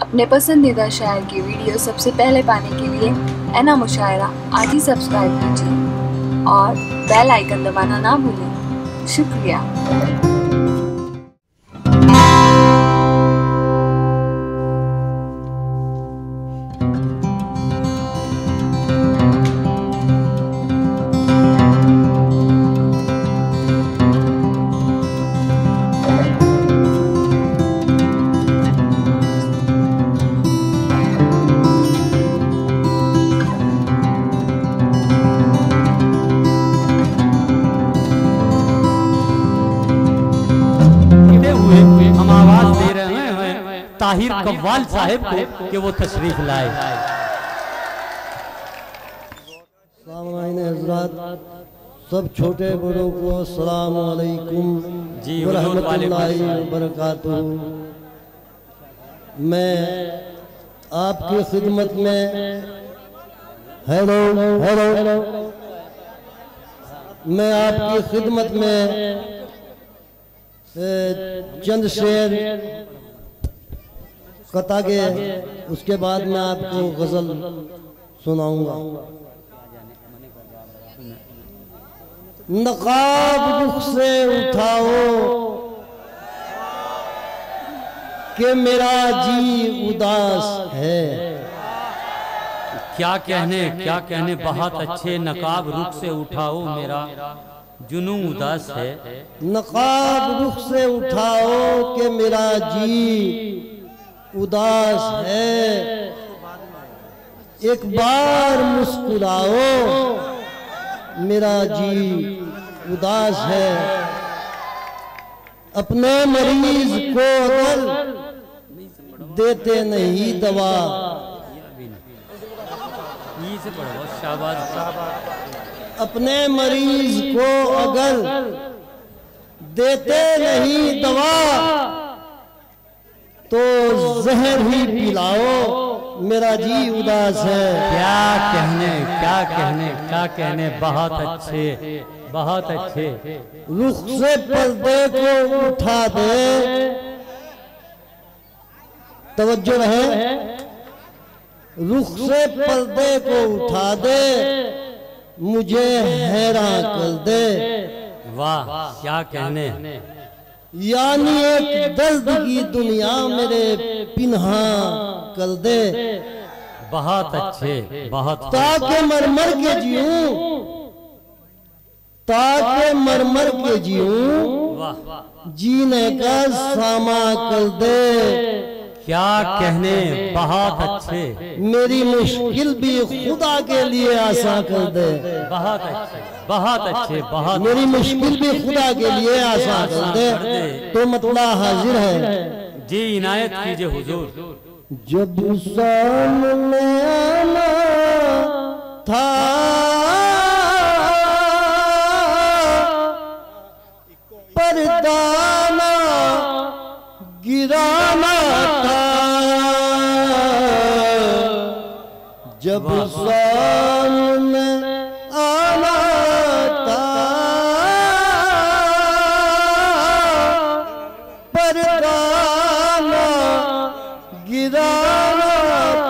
अपने पसंदीदा शायर की वीडियो सबसे पहले पाने के लिए एना मुशायरा आज ही सब्सक्राइब कीजिए और बेल आइकन दबाना ना भूलें। शुक्रिया। हम आवाज दे रहे हैं ताहिर कव्वाल साहब को कि वो तशरीफ लाए। सब छोटे बड़ों को अस्सलाम वालेकुम व रहमतुल्लाहि व बरकातुहू। मैं आपकी खिदमत में हेलो मैं आपकी खिदमत में चंद शेर कता के उसके बाद मैं आपको गजल सुनाऊंगा। नकाब रुख से उठाओ कि मेरा जी उदास है। क्या कहने बहुत अच्छे। नकाब रुख से उठाओ मेरा जुनू उदास है। नकाब रुख से उठाओ कि मेरा जी उदास है। एक बार मुस्कुराओ मेरा जी उदास है। अपने मरीज को अगर देते नहीं दवा अपने मरीज को अगर देते नहीं दवा तो जहर ही पिलाओ मेरा जी उदास है। क्या कहने बहुत अच्छे। रुख से पर्दे को उठा दे। तवज्जो रहे। रुख से पर्दे को उठा दे मुझे हैरान कर दे। वाह क्या कहने। यानी एक दर्द की दुनिया मेरे पिन्हा कर दे। बहुत अच्छे ताकि मरमर के जीऊं जीने का सामा कर दे। क्या कहने बहुत अच्छे। मेरी मुश्किल भी खुदा के लिए आसान कर दे। बहुत अच्छे। मेरी मुश्किल भी खुदा के लिए आसान कर दे। तो मतला हाजिर है जी इनायत कीजिए हुजूर। जब सामने आना था पर्दाना गिराना था। जब सामने आना था पर्दाना गिराना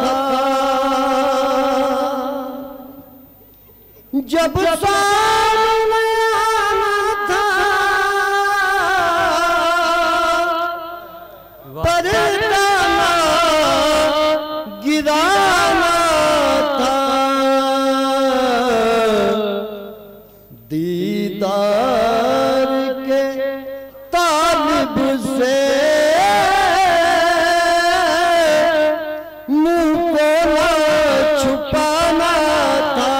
था। जब सामने आना था पर्दाना गिराना था। दीदार के तालिब से मुंह को ना छुपाना था।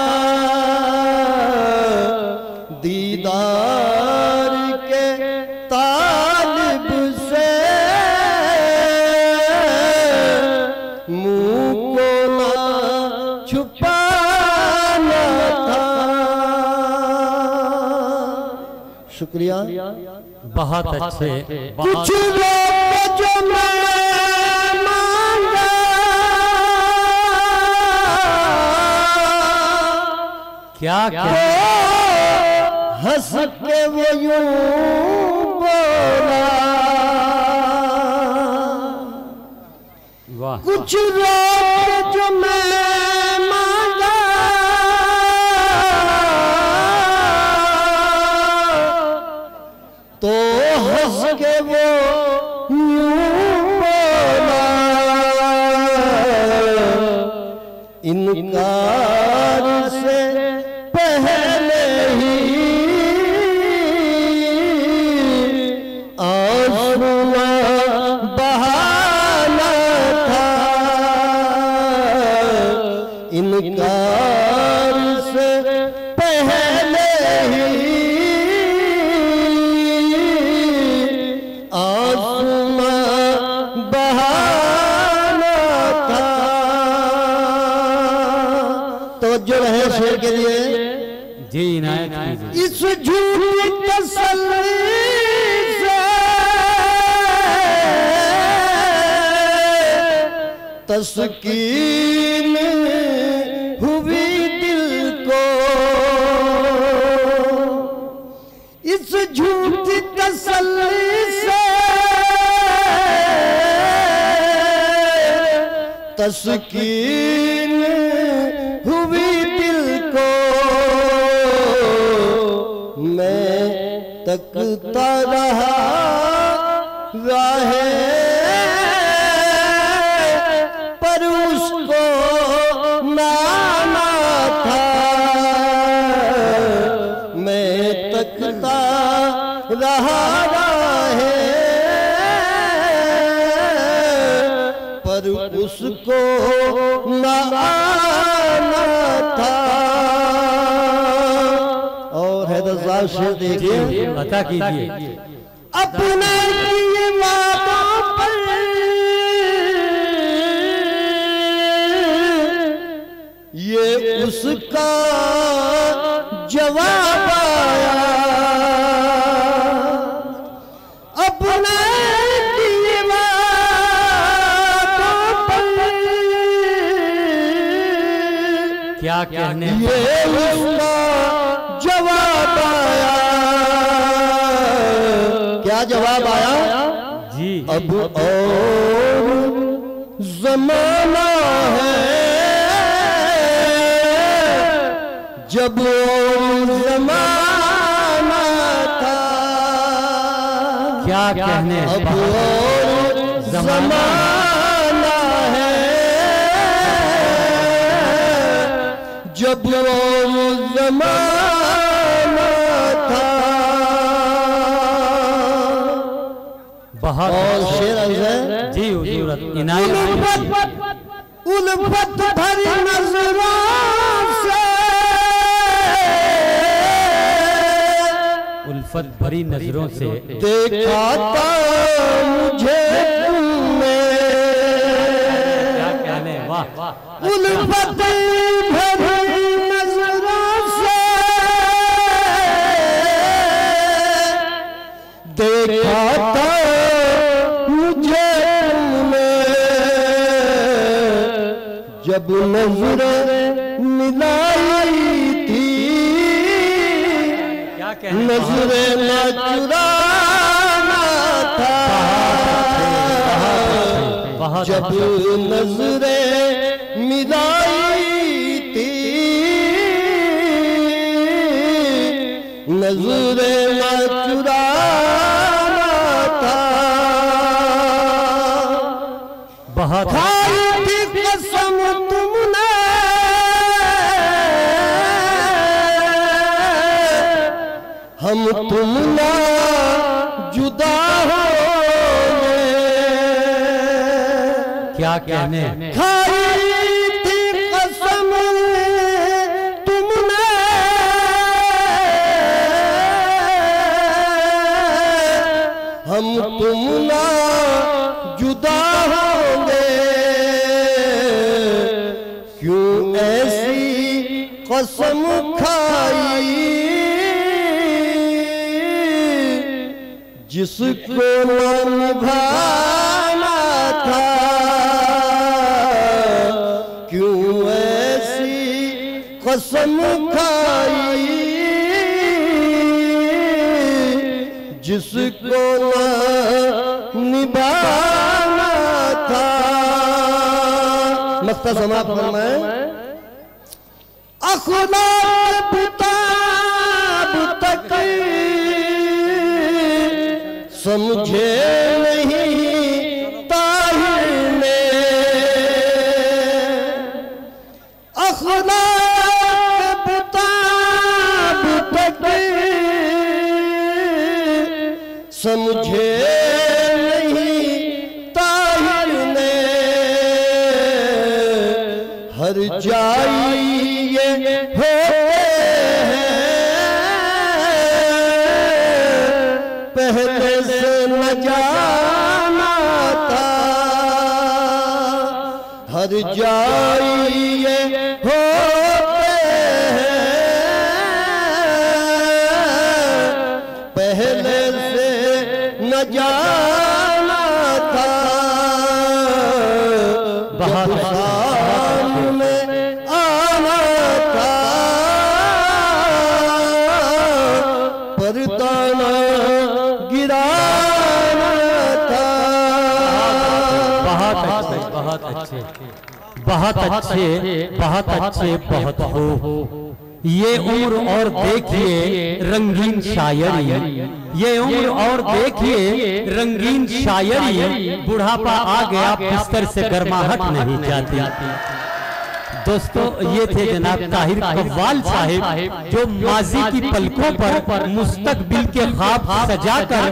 दीदार के तालिब से मुंह को ना छुपाना था। शुक्रिया। बहुत अच्छे। कुछ लोग जो मैं मांगा क्या हंस के वो यूं बोला वाह। कुछ रोक जो मैं मांगा तो हंस के वो यूं बोला, इनकार से पहले ही आंसू बहाना था, इनकार से पहले ही आंसू बहाना था। तो जो रहे शेर के लिए जी इनायत कीजिए। इस झूठी तसल्ली से तस्कीन हुई दिल को, इस झूठी तसल्ली से तस्कीन हुई दिल को, मैं तकता रहा राहे पर उसको नाना था, मैं तकता रहा राहे पर उसको ना आना था। और हैदर शेर देखिए, पता कीजिए। अपने किए वादों पर ये उसका जवाब आया, अपने किए वादों पर क्या कहने, ये उसका जवाब आया। क्या जवाब आया जी? अब और जमाना है, जब और जमाना था, क्या कहने, अब और जमाना है, जब और जमाना था। बहुत और शेर है जी हुजूर इनायत। उल्फत भरी नजरों से, उल्फत भरी नजरों से देखा था मुझे तुमने, क्या कहने, वाह। उल्फत भरी नजरों से देखा था मुझे तुमने, जब नजरें मिलाई थी, क्या कहने, नजरें न चुराना था, जब नजरें मिलाई थी, नजरें न चुराना था। बहुत खाई थी कसम तुमने, हम तुम ना जुदा होंगे, क्या कहने, खाई थी कसम तुमने, हम तुम ना जुदा होंगे, क्यों ऐसी कसम खाई जिसको न निभाना था, क्यों ऐसी कसम खाई जिसको न निभाना था। मक्ता समाप्त फरमाए। अखलाक किताब तक समझे नहीं ताहिर ने, अखलाक किताब तक समझे नहीं ताहिर ने, हर जाइए होते हैं पहले से न जाना था, हर जाइए होते हैं पहले से न जाना था, बहुत सामने आना था परदाना गिराना था। बहुत अच्छे बहुत अच्छे बहुत अच्छे बहुत अच्छे बहुत हो। ये उम्र और देखिए रंगीन शायरी, ये उम्र और देखिए रंगीन शायरी, बुढ़ापा आ गया बिस्तर से गर्माहट नहीं जाती। दोस्तों ये थे जनाब ताहिर कव्वाल साहिब, जो माजी की पलकों पर मुस्तकबिल के ख्वाब सजाकर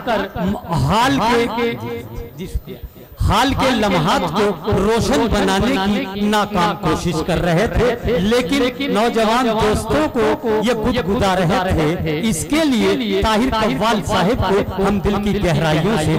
हाल के लम्हात को रोशन बनाने की नाकाम कोशिश कर रहे थे, लेकिन नौजवान दोस्तों को ये गुदगुदा रहे थे। इसके लिए ताहिर कव्वाल साहिब को हम दिल की गहराइयों से